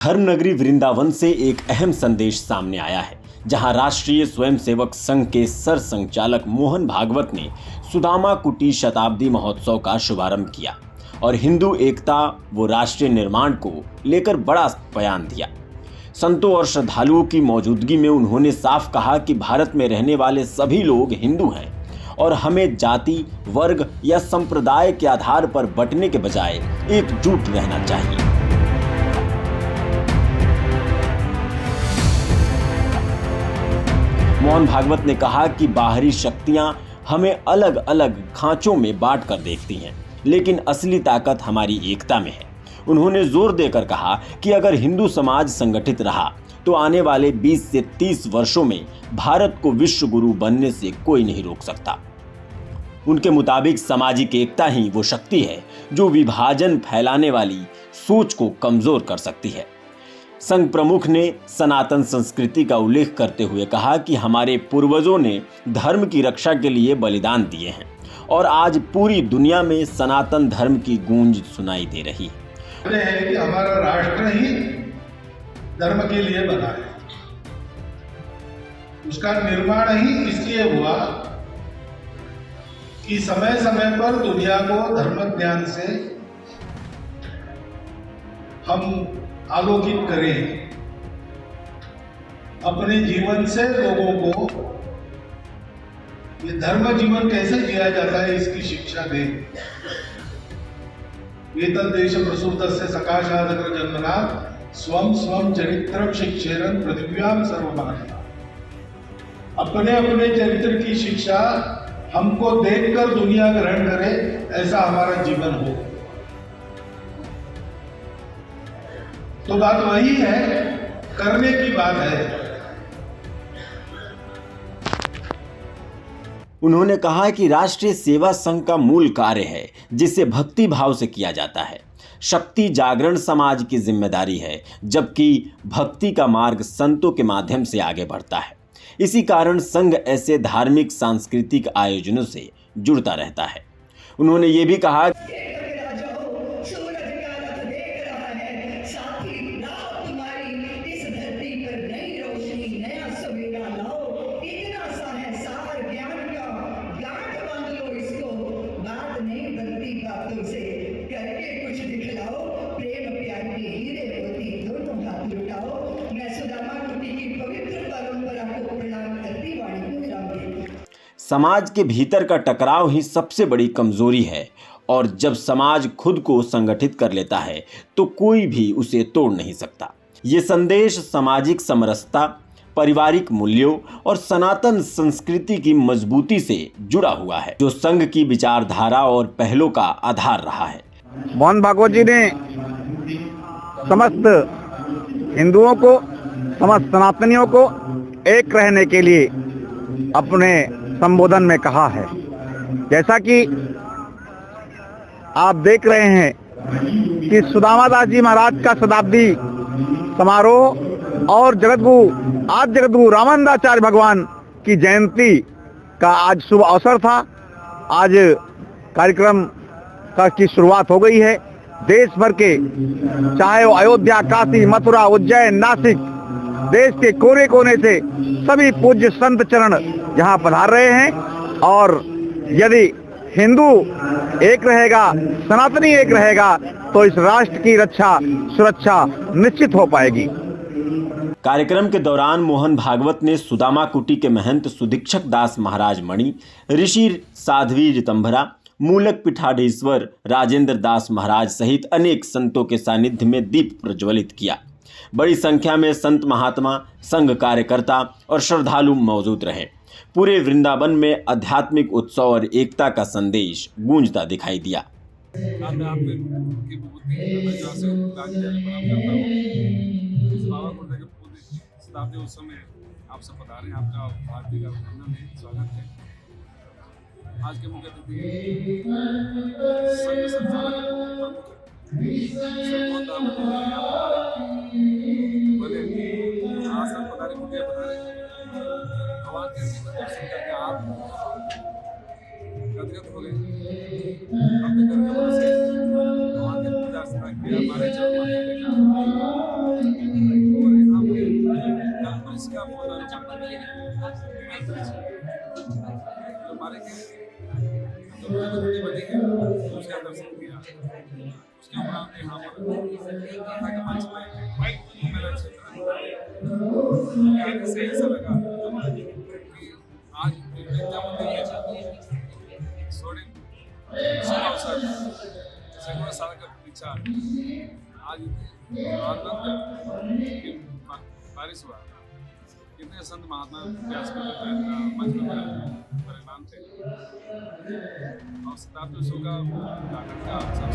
धर्म नगरी वृंदावन से एक अहम संदेश सामने आया है, जहां राष्ट्रीय स्वयंसेवक संघ के सरसंघचालक मोहन भागवत ने सुदामा कुटी शताब्दी महोत्सव का शुभारंभ किया और हिंदू एकता व राष्ट्रीय निर्माण को लेकर बड़ा बयान दिया। संतों और श्रद्धालुओं की मौजूदगी में उन्होंने साफ कहा कि भारत में रहने वाले सभी लोग हिंदू हैं और हमें जाति, वर्ग या संप्रदाय के आधार पर बंटने के बजाय एकजुट रहना चाहिए। मोहन भागवत ने कहा कि बाहरी शक्तियां हमें अलग अलग खांचों में बांट कर देखती हैं, लेकिन असली ताकत हमारी एकता में है। उन्होंने जोर देकर कहा कि अगर हिंदू समाज संगठित रहा तो आने वाले 20 से 30 वर्षों में भारत को विश्व गुरु बनने से कोई नहीं रोक सकता। उनके मुताबिक सामाजिक एकता ही वो शक्ति है जो विभाजन फैलाने वाली सोच को कमजोर कर सकती है। संघ प्रमुख ने सनातन संस्कृति का उल्लेख करते हुए कहा कि हमारे पूर्वजों ने धर्म की रक्षा के लिए बलिदान दिए हैं और आज पूरी दुनिया में सनातन धर्म की गूंज सुनाई दे रही है कि हमारा राष्ट्र ही धर्म के लिए बना है। उसका निर्माण ही इसलिए हुआ कि समय समय पर दुनिया को धर्म ज्ञान से हम आलोकित करें, अपने जीवन से लोगों को ये धर्म जीवन कैसे जिया जाता है इसकी शिक्षा दें। एतद् देश प्रसूतस्य सकाशादग्र जन्मनात् स्वम स्वम चरित्रम शिक्षेरन् पृथिव्याम सर्वमानः। अपने अपने चरित्र की शिक्षा हमको देखकर दुनिया ग्रहण करे, ऐसा हमारा जीवन हो। तो बात वही है, करने की बात है। उन्होंने कहा कि राष्ट्रीय सेवा संघ का मूल कार्य है जिसे भक्ति भाव से किया जाता है। शक्ति जागरण समाज की जिम्मेदारी है, जबकि भक्ति का मार्ग संतों के माध्यम से आगे बढ़ता है। इसी कारण संघ ऐसे धार्मिक सांस्कृतिक आयोजनों से जुड़ता रहता है। उन्होंने ये भी कहा समाज के भीतर का टकराव ही सबसे बड़ी कमजोरी है और जब समाज खुद को संगठित कर लेता है तो कोई भी उसे तोड़ नहीं सकता। ये संदेश सामाजिक समरसता, पारिवारिक मूल्यों और सनातन संस्कृति की मजबूती से जुड़ा हुआ है, जो संघ की विचारधारा और पहलों का आधार रहा है। मोहन भागवत जी ने समस्त हिंदुओं को, समस्त सनातनियों को एक रहने के लिए अपने संबोधन में कहा है। जैसा कि आप देख रहे हैं कि सुदामा दास जी महाराज का शताब्दी समारोह और आज जगतगुरु रामानंदाचार्य भगवान की जयंती का आज शुभ अवसर था। आज कार्यक्रम की शुरुआत हो गई है। देश भर के, चाहे वो अयोध्या, काशी, मथुरा, उज्जैन, नासिक, देश के कोने कोने से सभी पूज्य संत चरण यहाँ पधार रहे हैं और यदि हिंदू एक रहेगा, सनातनी एक रहेगा, तो इस राष्ट्र की रक्षा, सुरक्षा निश्चित हो पाएगी। कार्यक्रम के दौरान मोहन भागवत ने सुदामा कुटी के महंत सुदीक्षक दास महाराज मणि, ऋषि साध्वी ऋतंभरा, मूलक पीठाधीश्वर राजेंद्र दास महाराज सहित अनेक संतों के सानिध्य में दीप प्रज्वलित किया। बड़ी संख्या में संत महात्मा, संघ कार्यकर्ता और श्रद्धालु मौजूद रहे। पूरे वृंदावन में आध्यात्मिक उत्सव और एकता का संदेश गूंजता दिखाई दिया। आप सब बता रहे हैं, आपका भारतीय का स्वागत है। आज के मुख्य अतिथि संघ संचालक भगवान के दर्शन करके आप गदगद हो गए। अपने घर के से भगवान की पूजा अर्चना किया, हमारे चरण में देखा। जो हमारे के जो बुद्धि बनी है उसका दर्शन किया। उसके उपरांत यहाँ पर कथा के मंच में मेरा क्षेत्र आने से ऐसा लगा कि आज विद्यापति सोने शुभ अवसर सैकड़ों साल का विचार आज आनंद की बारिश हुआ। कितने संत महात्मा व्यास के मंच पर परिणाम थे और शताब्दी का अवसर